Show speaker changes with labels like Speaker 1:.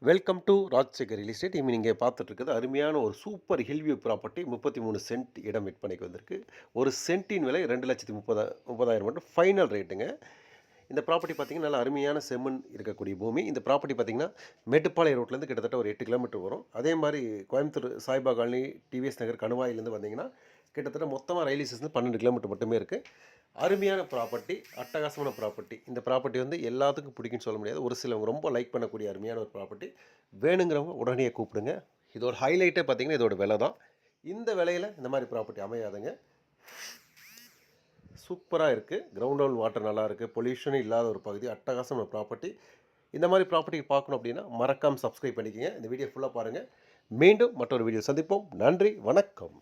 Speaker 1: Welcome to Rajasekhar real estate. இனி நீங்கள் பார்த்துட்ருக்குது அருமையான ஒரு சூப்பர் ஹில்வியூ ப்ராப்பர்ட்டி. 33 சென்ட் இடம் விற்பனைக்கு வந்திருக்கு. ஒரு சென்ட்டின் விலை 2,30,000 மட்டும் ஃபைனல் ரேட்டுங்க. இந்த ப்ராப்பர்ட்டி பார்த்திங்கன்னா நல்ல அருமையான செம்மண் இருக்கக்கூடிய பூமி. இந்த ப்ராப்பர்ட்டி பார்த்திங்கன்னா மேட்டுப்பாளையம் ரோட்லேருந்து கிட்டத்தட்ட ஒரு 8 கிலோமீட்டர் வரும். அதே மாதிரி கோயம்புத்தூர் சாய்பா காலனி, டிவிஎஸ் நகர், கணுவாயிலேருந்து வந்தீங்கன்னா கிட்டத்தட்ட மொத்தமாக ரயில்வே ஸ்டேஷன் 12 கிலோமீட்டர் மட்டுமே இருக்குது. அருமையான ப்ராப்பர்ட்டி, அட்டகாசமான ப்ராப்பர்ட்டி. இந்த ப்ராப்பர்ட்டி வந்து எல்லாத்துக்கும் பிடிக்கும்னு சொல்ல முடியாது. ஒரு சிலவங்க ரொம்ப லைக் பண்ணக்கூடிய அருமையான ஒரு ப்ராப்பர்ட்டி. வேணுங்கிறவங்க உடனே கூப்பிடுங்க. இதோட ஹைலைட்டே பார்த்தீங்கன்னா இதோட விலை தான். இந்த விலையில் இந்த மாதிரி ப்ராப்பர்ட்டி அமையாதுங்க. சூப்பராக இருக்குது. கிரவுண்ட் லெவல் வாட்டர் நல்லா இருக்குது. பொல்யூஷனும் இல்லாத ஒரு பகுதி. அட்டகாசமான ப்ராப்பர்ட்டி. இந்த மாதிரி ப்ராப்பர்ட்டி பார்க்கணும் அப்படின்னா மறக்காமல் சப்ஸ்கிரைப் பண்ணிக்கோங்க. இந்த வீடியோ ஃபுல்லாக பாருங்கள். மீண்டும் மற்றொரு வீடியோ சந்திப்போம். நன்றி, வணக்கம்.